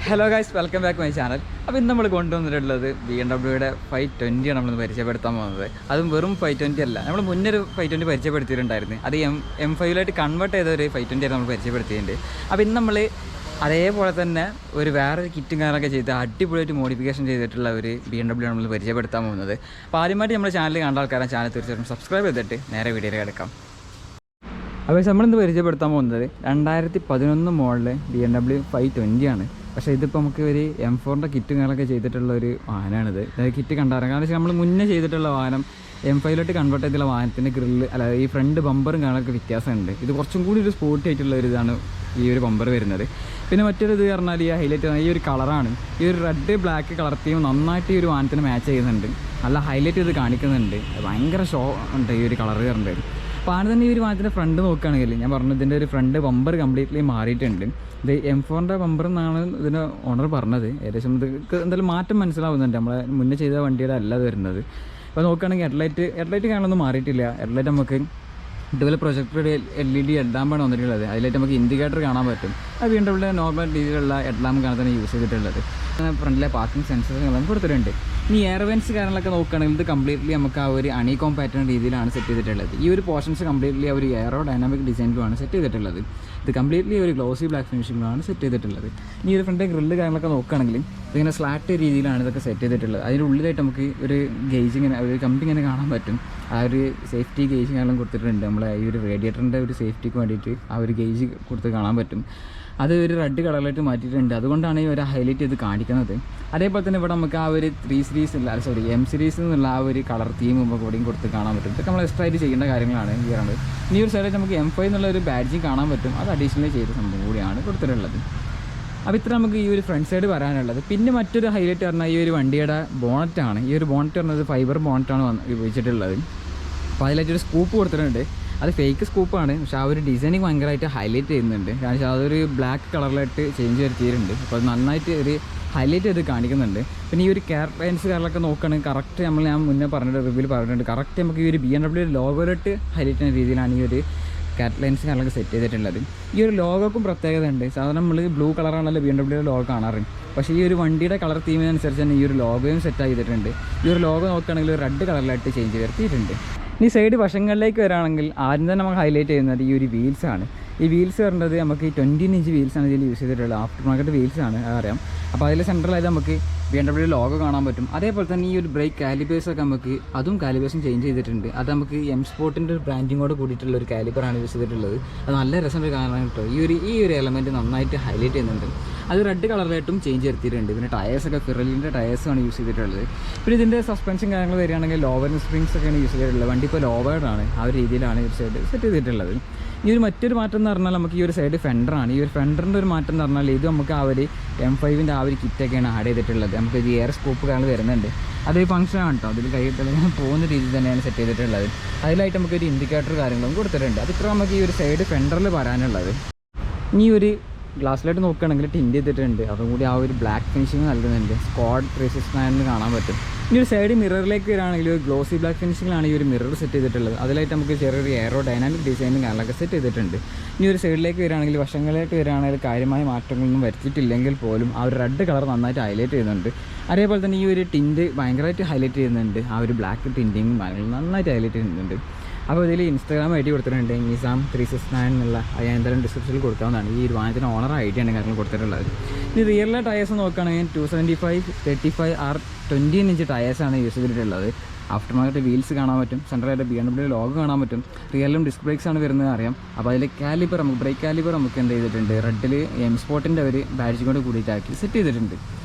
Hello guys, welcome back my channel. അപ്പോൾ ഇന്ന് നമ്മൾ കൊണ്ടുവന്നിട്ടുള്ളത് BMW 520 ആണ് നമ്മൾ പരിചയപ്പെടുത്താൻ പോകുന്നത്. അതും വെറും 520 അല്ല, നമ്മൾ മുന്നേ ഒരു 520 പരിചയപ്പെടുത്തിയിട്ടുണ്ടായിരുന്നു. അത് M5 കൺവേർട്ട് ചെയ്ത ഒരു 520 നമ്മൾ പരിചയപ്പെടുത്തിയിട്ടുണ്ട്. അപ്പോൾ ഇന്ന് നമ്മൾ അതേപോലെ തന്നെ വേറൊരു കിറ്റും കാര്യങ്ങളൊക്കെ ചെയ്ത് അടിപൊളിയായിട്ട് മോഡിഫിക്കേഷൻ ചെയ്തിട്ടുള്ള ഒരു BMW നമ്മൾ പരിചയപ്പെടുത്താൻ പോകുന്നത്. അപ്പോൾ ആദ്യമായിട്ട് നമ്മുടെ ചാനൽ കണ്ട ആൾക്കാരെ ചാനൽ തീർച്ചയായിട്ടും സബ്സ്ക്രൈബ് ചെയ്തിട്ട് നേരെ വീഡിയോയിൽ കിടക്കാം. അപ്പോൾ നമ്മളിന്ന് പരിചയപ്പെടുത്താൻ പോകുന്നത് 2011 മോഡൽ BMW 520 ആണ്. പക്ഷേ ഇതിപ്പോൾ നമുക്ക് ഒരു M4ൻ്റെ കിറ്റും കാര്യങ്ങളൊക്കെ ചെയ്തിട്ടുള്ള ഒരു വാഹനമാണിത്. കിറ്റ് കണ്ടാറാം. കാരണം വെച്ചാൽ നമ്മൾ മുന്നേ ചെയ്തിട്ടുള്ള വാഹനം M5 കൺവേർട്ട് ചെയ്തിട്ടുള്ള വാഹനത്തിൻ്റെ ഗ്രില്ല് അല്ല ഈ ഫ്രണ്ട് ബമ്പറും കാണാനൊക്കെ വ്യത്യാസമുണ്ട്. ഇത് കുറച്ചും കൂടി ഒരു സ്പോർട്ടി ആയിട്ടുള്ള ഒരു ഇതാണ് ഈ ഒരു ബമ്പർ വരുന്നത്. പിന്നെ മറ്റൊരു ഇത് പറഞ്ഞാൽ ഈ ഹൈലൈറ്റ് ഈ ഒരു കളറാണ്. ഈ ഒരു റെഡ് ബ്ലാക്ക് കളർ തീം നന്നായിട്ട് ഈ ഒരു വാഹനത്തിന് മാച്ച് ചെയ്യുന്നുണ്ട്. നല്ല ഹൈലൈറ്റ് ചെയ്ത് കാണിക്കുന്നുണ്ട്. ഭയങ്കര ഷോ ഉണ്ട് ഈ ഒരു കളർ കയറേണ്ടത്. അപ്പോൾ ആദ്യം തന്നെ ഈ ഒരു വാഹനത്തിൻ്റെ ഫ്രണ്ട് നോക്കുകയാണെങ്കിൽ ഞാൻ പറഞ്ഞു ഇതിൻ്റെ ഒരു ഫ്രണ്ട് ബമ്പർ കംപ്ലീറ്റ്ലി മാറിയിട്ടുണ്ട്. ഇത് M4ൻ്റെ ബമ്പർ എന്നാണ് ഇതിന് ഓണർ പറഞ്ഞത്. ഏകദേശം ഇത് എന്തായാലും മാറ്റം മനസ്സിലാവുന്നുണ്ട്. നമ്മളെ മുന്നേ ചെയ്ത വണ്ടിയുടെ അല്ല ഇത് വരുന്നത്. അപ്പോൾ നോക്കുകയാണെങ്കിൽ ഹെഡ്ലൈറ്റ് കാണാനൊന്നും മാറിയിട്ടില്ല. ഹെഡ്ലൈറ്റ് നമുക്ക് ഇതുപോലെ പ്രൊജക്ടർ LED ഹെഡ്ലാമ്പാണ് വന്നിട്ടുള്ളത്. അതിലായിട്ട് നമുക്ക് ഇൻഡിക്കേറ്റർ കാണാൻ പറ്റും. അത് വീണ്ടും നോർമൽ രീതിയിലുള്ള ഹെഡ്ലാമ്പാണ് തന്നെ യൂസ് ചെയ്തിട്ടുള്ളത്. ഫ്രണ്ടിലെ പാർക്കിംഗ് സെൻസറുകളും കൊടുത്തിട്ടുണ്ട്. ഇനി എയർവെൻസ് കാര്യങ്ങളൊക്കെ നോക്കുകയാണെങ്കിൽ ഇത് കംപ്ലീറ്റ്ലി നമുക്ക് ആ ഒരു അണികോം പാറ്റേൺ രീതിയിലാണ് സെറ്റ് ചെയ്തിട്ടുള്ളത്. ഈ ഒരു പോർഷൻസ് കംപ്ലീറ്റ്ലി ഒരു എയറോ ഡൈനാമിക് ഡിസൈനിലുമാണ് സെറ്റ് ചെയ്തിട്ടുള്ളത്. ഇത് കംപ്ലീറ്റ്ലി ഒരു ഗ്ലോസി ബ്ലാക്ക് ഫിനിഷിങ്ങിലാണ് സെറ്റ് ചെയ്തിട്ടുള്ളത്. ഇനി ഒരു ഫ്രണ്ട് ഗ്രില്ല് കാര്യങ്ങളൊക്കെ നോക്കുകയാണെങ്കിൽ ഇതിങ്ങനെ സ്ലാറ്റ് രീതിയിലാണ് ഇതൊക്കെ സെറ്റ് ചെയ്തിട്ടുള്ളത്. അതിൻ്റെ ഉള്ളിലായിട്ട് നമുക്ക് ഒരു ഗേജ് ഇങ്ങനെ ഒരു കമ്പി ഇങ്ങനെ കാണാൻ പറ്റും. ആ ഒരു സേഫ്റ്റി ഗേജ് കാര്യങ്ങളും കൊടുത്തിട്ടുണ്ട്. നമ്മളെ ഈ ഒരു റേഡിയേറ്ററിൻ്റെ ഒരു സേഫ്റ്റിക്ക് വേണ്ടിയിട്ട് ആ ഒരു ഗേജ് കൊടുത്ത് കാണാൻ പറ്റും. അത് ഒരു റെഡ് കളറിലായിട്ട് മാറ്റിയിട്ടുണ്ട്. അതുകൊണ്ടാണ് ഈ ഒരു ഹൈലൈറ്റ് ചെയ്ത് കാണിക്കുന്നത്. അതേപോലെ തന്നെ ഇവിടെ നമുക്ക് ആ ഒരു 3 സീരീസ് M സീരീസിൽ നിന്നുള്ള ആ ഒരു കളർ തീം കൂടിയും കൊടുത്ത് കാണാൻ പറ്റും. ഇതൊക്കെ നമ്മൾ എക്സ്ട്രാ ആയിട്ട് ചെയ്യേണ്ട കാര്യങ്ങളാണ് ഈ പറയുന്നത്. ഇനി ഒരു സൈഡിൽ നമുക്ക് M5 എന്നുള്ള ഒരു ബാഡ്ജിങ് കാണാൻ പറ്റും. അത് അഡീഷണലി ചെയ്ത സംഭവം കൂടിയാണ് കൊടുത്തിട്ടുള്ളത്. അപ്പോൾ ഇത്ര നമുക്ക് ഈ ഒരു ഫ്രണ്ട് സൈഡ് പറയാനുള്ളത്. പിന്നെ മറ്റൊരു ഹൈലൈറ്റ് പറഞ്ഞാൽ ഈ ഒരു വണ്ടിയുടെ ബോണറ്റാണ്. ഈ ഒരു ബോണറ്റ് പറഞ്ഞത് ഫൈബർ ബോണറ്റാണ് ഉപയോഗിച്ചിട്ടുള്ളത്. അപ്പോൾ അതിലായിട്ടൊരു സ്കൂപ്പ് കൊടുത്തിട്ടുണ്ട്. അത് ഫേക്ക് സ്കൂപ്പാണ്. പക്ഷേ ആ ഒരു ഡിസൈനിങ് ഭയങ്കരമായിട്ട് ഹൈലൈറ്റ് ചെയ്യുന്നുണ്ട്. കാരണം വെച്ചാൽ അതൊരു ബ്ലാക്ക് കളറിലായിട്ട് ചേഞ്ച് വരുത്തിയിട്ടുണ്ട്. അപ്പോൾ അത് നന്നായിട്ട് ഒരു ഹൈലൈറ്റ് ചെയ്ത് കാണിക്കുന്നുണ്ട്. പിന്നെ ഈ ഒരു ലൈൻസ് കാര്യങ്ങളൊക്കെ നോക്കുകയാണെങ്കിൽ കറക്റ്റ് ഞാൻ മുന്നേ പറഞ്ഞിട്ട് റിവ്യൂവിൽ പറഞ്ഞിട്ടുണ്ട്. കറക്റ്റ് നമുക്ക് ഈ ഒരു BMW ലോഗോയിലിട്ട് ഹൈലൈറ്റ് ചെയ്യുന്ന രീതിയിലാണ് ഈ ഒരു ലൈൻസ് കാര്യങ്ങളൊക്കെ സെറ്റ് ചെയ്തിട്ടുള്ളത്. ഈ ഒരു ലോഗോക്കും പ്രത്യേകത ഉണ്ട്. സാധാരണ നമ്മൾ ബ്ലൂ കളറാണല്ലോ BMW ലോഗോ കാണാറ്. പക്ഷേ ഈ ഒരു വണ്ടിയുടെ കളർ തീമിനനുസരിച്ച് തന്നെ ഈ ഒരു ലോഗോയും സെറ്റ് ചെയ്തിട്ടുണ്ട്. ഈ ഒരു ലോഗോ നോക്കുകയാണെങ്കിൽ ഒരു റെഡ് കളറിലായിട്ട് ചേഞ്ച് വരുത്തിയിട്ടുണ്ട്. ഇനി സൈഡ് വശങ്ങളിലേക്ക് വരാണെങ്കിൽ ആദ്യം തന്നെ നമുക്ക് ഹൈലൈറ്റ് ചെയ്യുന്നത് ഈ ഒരു വീൽസാണ്. ഈ വീൽസ് പറഞ്ഞത് നമുക്ക് 20 ഇഞ്ച് വീൽസാണ് ഇതിൽ യൂസ് ചെയ്തിട്ടുള്ളത്. ആഫ്റ്റർ മാർക്കറ്റ് വീൽസാണ് അറിയാം. അപ്പോൾ അതിൽ സെൻട്രലായിട്ട് നമുക്ക് BMW ലോഗോ കാണാൻ പറ്റും. അതേപോലെ തന്നെ ഈ ഒരു ബ്രേക്ക് കാലിബേഴ്സൊക്കെ നമുക്ക് അതും കാലിബേഴ്സും ചേഞ്ച് ചെയ്തിട്ടുണ്ട്. അത് നമുക്ക് M സ്പോർട്ടിൻ്റെ ഒരു ബ്രാൻഡിങ്ങോട് കൂടിയിട്ടുള്ള ഒരു കാലിബറാണ് യൂസ് ചെയ്തിട്ടുള്ളത്. അത് നല്ല രസമുള്ള കാരണം കേട്ടോ. ഈ ഒരു എലമെൻറ്റ് നന്നായിട്ട് ഹൈലൈറ്റ് ചെയ്യുന്നുണ്ട്. അത് റെഡ് കളറിലായിട്ടും ചേഞ്ച് വരുത്തിയിട്ടുണ്ട്. പിന്നെ ടയേഴ്സൊക്കെ ഫിറലിൻ്റെ ടയേഴ്സാണ് യൂസ് ചെയ്തിട്ടുള്ളത്. പിന്നെ ഇതിൻ്റെ സസ്പെൻഷൻ കാര്യങ്ങൾ വരികയാണെങ്കിൽ ലോവർ സ്പ്രിങ്സ് ഒക്കെയാണ് യൂസ് ചെയ്തിട്ടുള്ളത്. വണ്ടി ഇപ്പോൾ ലോവേർഡാണ്. ആ ഒരു രീതിയിലാണ് ഈ ഒരു സൈഡ് സെറ്റ് ചെയ്തിട്ടുള്ളത്. ഈ ഒരു മറ്റൊരു മാറ്റം എന്ന് പറഞ്ഞാൽ നമുക്ക് ഈ ഒരു സൈഡ് ഫെൻഡറാണ്. ഈ ഒരു ഫെൻഡറിൻ്റെ ഒരു മാറ്റം എന്ന് പറഞ്ഞാൽ ഇത് നമുക്ക് ആ ഒരു M5ൻ്റെ ആ ഒരു കിറ്റൊക്കെയാണ് ആഡ് ചെയ്തിട്ടുള്ളത്. നമുക്ക് ഒരു എയർ സ്കൂപ്പ് കാര്യങ്ങൾ വരുന്നുണ്ട്. അതൊരു ഫംഗ്ഷനാണ് കേട്ടോ. അതിൽ കൈയിട്ടിങ്ങനെ പോകുന്ന രീതിയിൽ തന്നെയാണ് സെറ്റ് ചെയ്തിട്ടുള്ളത്. അതിലായിട്ട് നമുക്കൊരു ഇൻഡിക്കേറ്റർ കാര്യങ്ങളും കൊടുത്തിട്ടുണ്ട്. അതിപ്പോൾ നമുക്ക് ഈ ഒരു സൈഡ് ഫെൻഡറിൽ പറയാനുള്ളത്. ഇനി ഒരു ഗ്ലാസ്സിലായിട്ട് നോക്കുകയാണെങ്കിൽ ടിൻറ്റ് ചെയ്തിട്ടുണ്ട്. അതും കൂടി ആ ഒരു ബ്ലാക്ക് ഫിനിഷിങ് നൽകുന്നുണ്ട്. സ്ക്വാഡ് 369 കാണാൻ പറ്റും. ഇനി ഒരു സൈഡ് മിററിലേക്ക് വരികയാണെങ്കിൽ ഒരു ഗ്ലോസി ബ്ലാക്ക് ഫിനിഷിങ്ങിലാണ് ഈ ഒരു മിറർ സെറ്റ് ചെയ്തിട്ടുള്ളത്. അതിലായിട്ട് നമുക്ക് ചെറിയൊരു എയറോ ഡൈനാമിക് ഡിസൈനും കാര്യങ്ങളൊക്കെ സെറ്റ് ചെയ്തിട്ടുണ്ട്. ഇനി ഒരു സൈഡിലേക്ക് വരികയാണെങ്കിൽ വശങ്ങളിലേക്ക് വരികയാണെങ്കിൽ കാര്യമായ മാറ്റങ്ങളൊന്നും വരുത്തിയിട്ടില്ലെങ്കിൽ പോലും ആ ഒരു റെഡ് കളർ നന്നായിട്ട് ഹൈലൈറ്റ് ചെയ്യുന്നുണ്ട്. അതേപോലെ തന്നെ ഈ ഒരു ടിൻറ്റ് ഭയങ്കരമായിട്ട് ഹൈലൈറ്റ് ചെയ്യുന്നുണ്ട്. ആ ഒരു ബ്ലാക്ക് ടിൻറ്റിങ്ങും നന്നായിട്ട് ഹൈലൈറ്റ് ചെയ്യുന്നുണ്ട്. അപ്പോൾ ഇതിൽ Instagram ID കൊടുത്തിട്ടുണ്ട്. നിസാം 369 എന്നുള്ള ഞാൻ എന്തായാലും ഡിസ്ക്രിപ്ഷനിൽ കൊടുക്കാവുന്നതാണ്. ഈ ഒരു വാഹനത്തിന് ഓണർ ID ആണ് കാര്യങ്ങൾ കൊടുത്തിട്ടുള്ളത്. ഇനി റിയറിലെ ടയേഴ്സ് നോക്കുകയാണെങ്കിൽ 275 35 R20 ഇഞ്ച് ടയേഴ്സാണ് യൂസ് ചെയ്തിട്ടുള്ളത്. ആഫ്റ്റർ മാർക്കറ്റ് വീൽസ് കാണാൻ പറ്റും. സെൻട്രലായിട്ട് BMW ലോഗോ കാണാൻ പറ്റും. റിയറിലും ഡിസ്ക് ബ്രേക്സാണ് വരുന്നത് അറിയാം. അപ്പോൾ അതിൽ ബ്രേക്ക് കാലിബർ നമുക്ക് എന്ത് ചെയ്തിട്ടുണ്ട് റെഡിൽ M സ്പോർട്ടിൻ്റെ ഒരു ബാഡ്ജ് കൊണ്ട് കൂടിയിട്ടാക്കി സെറ്റ് ചെയ്തിട്ടുണ്ട്.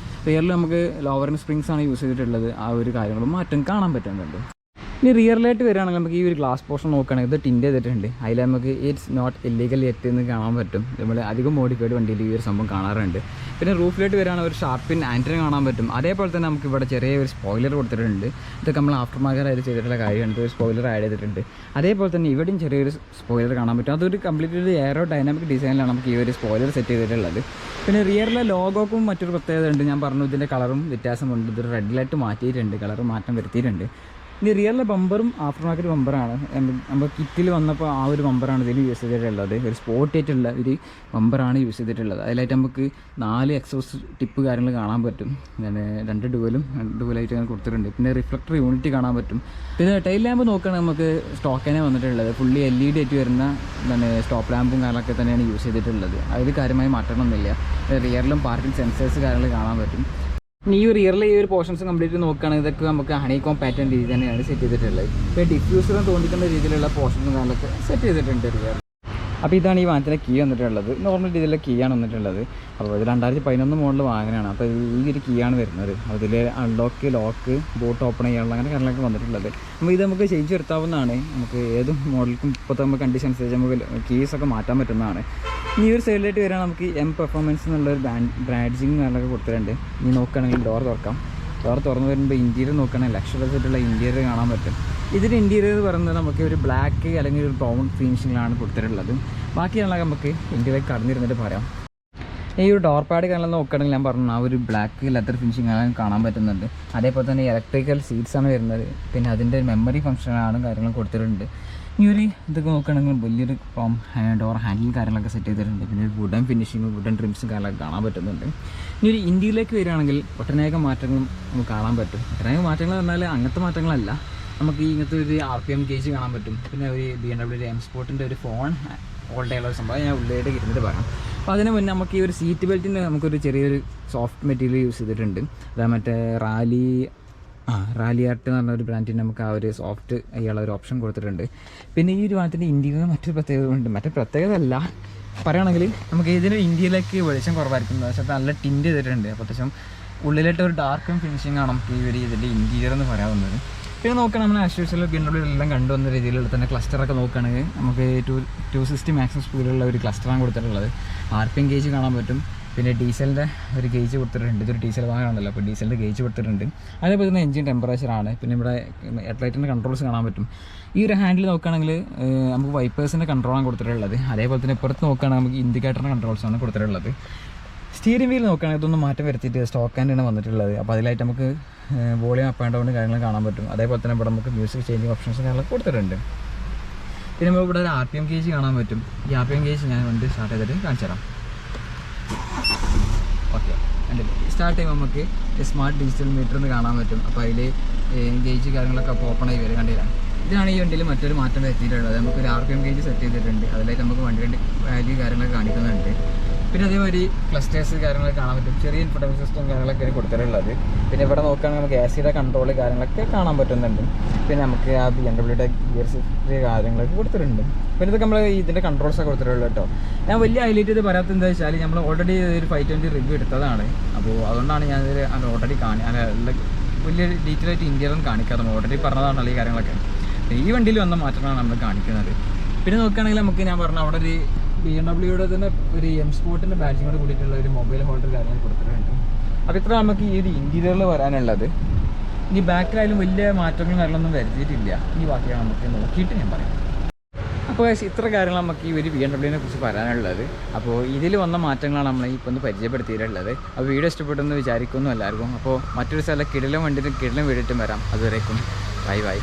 റിയറിൽ നമുക്ക് ലോവർ സ്പ്രിങ്സാണ് യൂസ് ചെയ്തിട്ടുള്ളത്. ആ ഒരു കാര്യങ്ങളും മാറ്റം കാണാൻ പറ്റുന്നുണ്ട്. ഇനി റിയറിലായിട്ട് വരികയാണെങ്കിൽ നമുക്ക് ഈ ഒരു ഗ്ലാസ് പോർഷൻ നോക്കുകയാണെങ്കിൽ ഇത് ടിൻറ്റ് ചെയ്തിട്ടുണ്ട്. അതിൽ നമുക്ക് ഇറ്റ്സ് നോട്ട് ഇല്ലീഗൽ യെറ്റ് എന്ന് കാണാൻ പറ്റും. നമ്മൾ അധികം മോഡിഫൈഡ് വണ്ടിയിൽ ഈ ഒരു സംഭവം കാണാറുണ്ട്. പിന്നെ റൂഫിലായിട്ട് വരികയാണെങ്കിൽ ഒരു ഷാർപ്പിൻ ആൻറ്റിന കാണാൻ പറ്റും. അതേപോലെ തന്നെ നമുക്ക് ഇവിടെ ചെറിയൊരു സ്പോയിലർ കൊടുത്തിട്ടുണ്ട്. ഇതൊക്കെ നമ്മൾ ആഫ്റ്റർ മാർക്കറ്റായിട്ട് ചെയ്തിട്ടുള്ള കാര്യമാണ്. ഒരു സ്പോയിലർ ആഡ് ചെയ്തിട്ടുണ്ട്. അതേപോലെ തന്നെ ഇവിടെയും ചെറിയൊരു സ്പോയിലർ കാണാൻ പറ്റും. അതൊരു കംപ്ലീറ്റ് ഒരു എയറോ ഡൈനാമിക് ഡിസൈനിലാണ് നമുക്ക് ഈ ഒരു സ്പോയിലർ സെറ്റ് ചെയ്തിട്ടുള്ളത്. പിന്നെ റിയറിലെ ലോഗോക്കും മറ്റൊരു പ്രത്യേകത ഉണ്ട്. ഞാൻ പറഞ്ഞു ഇതിൻ്റെ കളറും വ്യത്യാസമുണ്ട്. ഇതൊരു റെഡിലായിട്ട് മാറ്റിയിട്ടുണ്ട്. കളർ മാറ്റം വരുത്തിയിട്ടുണ്ട്. ഇനി റിയറിലെ ബമ്പറും ആഫ്റ്റർ മാർക്കറ്റ് ബമ്പറാണ്. നമ്മൾ കിറ്റിൽ വന്നപ്പോൾ ആ ഒരു ബമ്പറാണ് ഇതിൽ യൂസ് ചെയ്തിട്ടുള്ളത്. ഒരു സ്പോർട്ട് ആയിട്ടുള്ള ഒരു ബമ്പറാണ് യൂസ് ചെയ്തിട്ടുള്ളത്. അതിലായിട്ട് നമുക്ക് 4 എക്സോസ് ടിപ്പ് കാര്യങ്ങൾ കാണാൻ പറ്റും. പിന്നെ 2 ഡുവലായിട്ട് അങ്ങനെ കൊടുത്തിട്ടുണ്ട്. പിന്നെ റിഫ്ലക്ടർ യൂണിറ്റ് കാണാൻ പറ്റും. പിന്നെ ടൈൽ ലാമ്പ് നോക്കുകയാണെങ്കിൽ നമുക്ക് സ്റ്റോക്ക് തന്നെ വന്നിട്ടുള്ളത്. ഫുള്ളി LED ആയിട്ട് വരുന്ന സ്റ്റോപ്പ് ലാമ്പും കാര്യങ്ങളൊക്കെ തന്നെയാണ് യൂസ് ചെയ്തിട്ടുള്ളത്. അതിൽ കാര്യമായി മാറ്റമൊന്നുമില്ല. റിയറിലും പാർക്കിംഗ് സെൻസേഴ്സ് കാര്യങ്ങൾ കാണാൻ പറ്റും. ഇനി ഈ റിയറിലെ ഈ ഒരു പോർഷൻസ് കംപ്ലീറ്റ് നോക്കുകയാണെങ്കിൽ ഇതൊക്കെ നമുക്ക് ഹണികോം പാറ്റേൺ രീതി തന്നെയാണ് സെറ്റ് ചെയ്തിട്ടുള്ളത്. ഇപ്പോൾ ഡിഫ്യൂസറും തോന്നിക്കുന്ന രീതിയിലുള്ള പോർഷൻസും കാര്യങ്ങളൊക്കെ സെറ്റ് ചെയ്തിട്ടുണ്ട് റിയർ. അപ്പോൾ ഇതാണ് ഈ വാഹനത്തിൻ്റെ കീ വന്നിട്ടുള്ളത്. നോർമൽ രീതിയിലുള്ള കീ ആണ് വന്നിട്ടുള്ളത്. അപ്പോൾ ഇത് 2011 മോഡൽ വാഹനമാണ്. അപ്പോൾ ഈ ഒരു കീ ആണ് വരുന്നത്. അതിൽ അൺലോക്ക്, ലോക്ക്, ബോട്ട് ഓപ്പൺ ചെയ്യാനുള്ള അങ്ങനെ കാര്യങ്ങളൊക്കെ വന്നിട്ടുള്ളത്. അപ്പോൾ ഇത് നമുക്ക് ചേഞ്ച് വരുത്താവുന്നതാണ്. നമുക്ക് ഏത് മോഡലിനും ഇപ്പോഴത്തെ നമുക്ക് കണ്ടീഷൻ അനുസരിച്ച് നമുക്ക് കീസൊക്കെ മാറ്റാൻ പറ്റുന്നതാണ്. ഈ ഒരു സൈഡിലായിട്ട് വരികയാണെങ്കിൽ നമുക്ക് പെർഫോമൻസ് എന്നുള്ളൊരു ബ്രാഡ്ജിങ് കാര്യങ്ങളൊക്കെ കൊടുത്തിട്ടുണ്ട്. ഇനി നോക്കുകയാണെങ്കിൽ ഡോർ തുറക്കാം. ഡോർ തുറന്ന് വരുമ്പോൾ ഇൻറ്റീരിയർ നോക്കുകയാണെങ്കിൽ ലക്ഷറീസ് ആയിട്ടുള്ള ഇൻറ്റീരിയർ കാണാൻ പറ്റും. ഇതിൻ്റെ ഇൻറ്റീരിയർ പറയുന്നത് നമുക്ക് ഒരു ബ്ലാക്ക് അല്ലെങ്കിൽ ഒരു ബ്രൗൺ ഫിനിഷിങ്ങിലാണ് കൊടുത്തിട്ടുള്ളത്. ബാക്കിയുള്ള നമുക്ക് ഇൻറ്റീരിയർ കടന്നിരുന്നിട്ട് പറയാം. ഈ ഒരു ഡോർ പാഡ് കാരണം നോക്കുകയാണെങ്കിൽ ഞാൻ പറഞ്ഞു ആ ഒരു ബ്ലാക്ക് ലെതർ ഫിനിഷിങ് കാണാൻ പറ്റുന്നുണ്ട്. അതേപോലെ തന്നെ ഇലക്ട്രിക്കൽ സീറ്റ്സാണ് വരുന്നത്. പിന്നെ അതിൻ്റെ മെമ്മറി ഫംഗ്ഷനാണ് കാര്യങ്ങൾ കൊടുത്തിട്ടുണ്ട്. ഈ ഒരു ഇതൊക്കെ നോക്കുകയാണെങ്കിൽ വലിയൊരു ഡോർ ഹാൻഡിലും കാര്യങ്ങളൊക്കെ സെറ്റ് ചെയ്തിട്ടുണ്ട്. പിന്നെ ഒരു വുഡൻ ഫിനിഷിങ്ങും വുഡൻ ട്രിംസും കാര്യങ്ങളൊക്കെ കാണാൻ പറ്റുന്നുണ്ട്. ഇനി ഒരു ഇന്ത്യയിലേക്ക് വരികയാണെങ്കിൽ ഒട്ടനേകം മാറ്റങ്ങളും നമുക്ക് കാണാൻ പറ്റും. ഒട്ടനേകം മാറ്റങ്ങൾ പറഞ്ഞാൽ അങ്ങനത്തെ മാറ്റങ്ങളല്ല. നമുക്ക് ഇങ്ങനത്തെ ഒരു RPM ഗേജ് കാണാൻ പറ്റും. പിന്നെ ഒരു BMW M സ്പോർട്ടിൻ്റെ ഒരു ഫോൺ ഹോൾഡ് ചെയ്യാനുള്ള സംഭവം ഞാൻ ഉള്ളിലേക്ക് ഇരുന്നിട്ട് പറയാം. അപ്പോൾ അതിന് മുന്നേ നമുക്ക് ഈ ഒരു സീറ്റ് ബെൽറ്റിന് നമുക്കൊരു ചെറിയൊരു സോഫ്റ്റ് മെറ്റീരിയൽ യൂസ് ചെയ്തിട്ടുണ്ട്. അതായത് മറ്റേ റാലി ആർട്ട് എന്ന് പറഞ്ഞ ഒരു ബ്രാൻഡിന് നമുക്ക് ആ ഒരു സോഫ്റ്റ് ചെയ്യാനുള്ള ഒരു ഓപ്ഷൻ കൊടുത്തിട്ടുണ്ട്. പിന്നെ ഈ ഒരു വാഹനത്തിൻ്റെ ഇന്ത്യയിൽ മറ്റൊരു പ്രത്യേകത ഉണ്ട്. മറ്റൊരു പ്രത്യേകത അല്ല പറയുകയാണെങ്കിൽ നമുക്ക് ഇതിന് ഇന്ത്യയിലേക്ക് വെളിച്ചം കുറവായിരിക്കും. പക്ഷേ നല്ല ടിൻറ്റ് ചെയ്തിട്ടുണ്ട്. അപ്പോൾ അത്യാവശ്യം ഉള്ളിലായിട്ട് ഒരു ഡാർക്കും ഫിനിഷിംഗ് ആണ് നമുക്ക് ഈ ഒരു ഇതിൻ്റെ ഇൻറ്റീരിയർ എന്ന് പറയാവുന്നത്. പിന്നെ നോക്കുകയാണെങ്കിൽ നമ്മൾ ആശ്വസിച്ചുള്ള BMW എല്ലാം കണ്ടുവന്ന രീതിയിലുള്ള തന്നെ ക്ലസ്റ്ററൊക്കെ നോക്കുകയാണെങ്കിൽ നമുക്ക് 260 മാക്സിമം സ്പീഡിലുള്ള ഒരു ക്ലസ്റ്ററാണ് കൊടുത്തിട്ടുള്ളത്. RPM ഗേജ് കാണാൻ പറ്റും. പിന്നെ ഡീസലിൻ്റെ ഒരു ഗേജ് കൊടുത്തിട്ടുണ്ട്. ഇതൊരു ഡീസൽ വാഹനമാണല്ലോ, അപ്പോൾ ഡീസലിൻ്റെ ഗേജ് കൊടുത്തിട്ടുണ്ട്. അതേപോലെ തന്നെ എഞ്ചിൻ ടെമ്പറേച്ചറാണ്. പിന്നെ ഇവിടെ ഹെഡ്ലൈറ്റിൻ്റെ കൺട്രോൾസ് കാണാൻ പറ്റും. ഈ ഒരു ഹാൻഡിൽ നോക്കുകയാണെങ്കിൽ നമുക്ക് വൈപ്പേഴ്സിൻ്റെ കൺട്രോളാണ് കൊടുത്തിട്ടുള്ളത്. അതേപോലെ തന്നെ ഇപ്പുറത്ത് നോക്കുകയാണെങ്കിൽ നമുക്ക് ഇൻഡിക്കേറ്ററിൻ്റെ കൺട്രോൾസാണ് കൊടുത്തിട്ടുള്ളത്. സ്റ്റിയറിംഗ് വീൽ നോക്കുകയാണെങ്കിൽ ഇതൊന്നും മാറ്റം വരുത്തിയിട്ട് സ്റ്റോക്ക് ഹാൻഡാണ് വന്നിട്ടുള്ളത്. അപ്പോൾ അതിലായിട്ട് നമുക്ക് വോളിയം അപ്പ് ആൻഡ് ഡൗൺ കാര്യങ്ങൾ കാണാൻ പറ്റും. അതേപോലെ തന്നെ ഇവിടെ നമുക്ക് മ്യൂസിക് ചേഞ്ചിങ് ഓപ്ഷൻസ് കാര്യങ്ങളൊക്കെ കൊടുത്തിട്ടുണ്ട്. പിന്നെ നമുക്ക് ഇവിടെ ഒരു RPM ഗേജ് കാണാൻ പറ്റും. ഈ RPM ഗേജ് ഞാൻ വണ്ടി സ്റ്റാർട്ട് ചെയ്തിട്ട് കാണിച്ചു തരാം. ഓക്കെ, സ്റ്റാർട്ട് ചെയ്യുമ്പോൾ നമുക്ക് സ്മാർട്ട് ഡിജിറ്റൽ മീറ്റർ എന്ന് കാണാൻ പറ്റും. അപ്പോൾ അതിൽ ഗേജ് കാര്യങ്ങളൊക്കെ അപ്പോൾ ഓപ്പൺ ആയി വരും. കണ്ടില്ല, ഇതാണ് ഈ വണ്ടിയിൽ മറ്റൊരു മാറ്റം വരുത്തിയിട്ടുള്ളത്. നമുക്കൊരു RPM ഗേജ് സെറ്റ് ചെയ്തിട്ടുണ്ട്. അതിലേക്ക് നമുക്ക് വണ്ടിയുടെ വാല്യൂ കാര്യങ്ങളൊക്കെ കാണിക്കുന്നുണ്ട്. പിന്നെ അതേമാതിരി ക്ലസ്റ്റേഴ്സ് കാര്യങ്ങളൊക്കെ കാണാൻ പറ്റും. ചെറിയ ഇൻഫർമേഷൻ സിസ്റ്റം കാര്യങ്ങളൊക്കെയാണ് കൊടുത്തിട്ടുള്ളത്. പിന്നെ ഇവിടെ നോക്കുകയാണെങ്കിൽ നമുക്ക് AC കൺട്രോൾ കാര്യങ്ങളൊക്കെ കാണാൻ പറ്റുന്നുണ്ട്. പിന്നെ നമുക്ക് ആ BMW ഗിയർ ഷിഫ്റ്റ് കാര്യങ്ങളൊക്കെ കൊടുത്തിട്ടുണ്ട്. പിന്നെ ഇതൊക്കെ നമ്മൾ ഇതിൻ്റെ കൺട്രോൾസൊക്കെ കൊടുത്തിട്ടുള്ളത് കേട്ടോ. ഞാൻ വലിയ ഹൈലൈറ്റ് ചെയ്ത് പറയാത്തത് എന്താ വെച്ചാൽ നമ്മൾ ഓൾറെഡി ഒരു 520 റിവ്യൂ എടുത്തതാണ്. അപ്പോൾ അതുകൊണ്ടാണ് ഞാനിത് ഓൾറെഡി വലിയ ഡീറ്റെയിൽ ആയിട്ട് ഇന്ത്യയിലൊന്നും കാണിക്കാതെ ഓൾറെഡി പറഞ്ഞതാണല്ലോ ഈ കാര്യങ്ങളൊക്കെ. ഈ വണ്ടിയിൽ വന്ന മാറ്റങ്ങളാണ് നമ്മൾ കാണിക്കുന്നത്. പിന്നെ നോക്കുകയാണെങ്കിൽ നമുക്ക് ഞാൻ പറഞ്ഞ അവിടെ ഒരു BMW തന്നെ ഒരു M സ്പോർട്ടിൻ്റെ ബാഡ്ജിങ്ങോട് കൂടിയിട്ടുള്ള ഒരു മൊബൈൽ ഹോൾഡർ കാര്യങ്ങൾ കൊടുത്തിട്ടുണ്ട്. അപ്പോൾ ഇത്ര നമുക്ക് ഈ ഒരു ഇൻറ്റീരിയറിൽ വരാനുള്ളത്. ഇനി ബാക്കിലായാലും വലിയ മാറ്റങ്ങളും കാര്യങ്ങളൊന്നും വരുത്തിയിട്ടില്ല. ഈ ബാക്കിയാണ് നമുക്ക് നോക്കിയിട്ട് ഞാൻ പറയാം. അപ്പോൾ ഇത്ര കാര്യങ്ങൾ നമുക്ക് ഈ ഒരു BMW കുറിച്ച് പറയാനുള്ളത്. അപ്പോൾ ഇതിൽ വന്ന മാറ്റങ്ങളാണ് നമ്മൾ ഇപ്പോൾ ഒന്ന് പരിചയപ്പെടുത്തിയിട്ടുള്ളത്. അപ്പോൾ വീഡിയോ ഇഷ്ടപ്പെട്ടെന്ന് വിചാരിക്കുന്നു എല്ലാവർക്കും. അപ്പോൾ മറ്റൊരു സ്ഥലം കിടിലം വണ്ടിയിട്ട് കിടിലം വീടിയിട്ടും വരാം. അതുവരേക്കും ബൈ.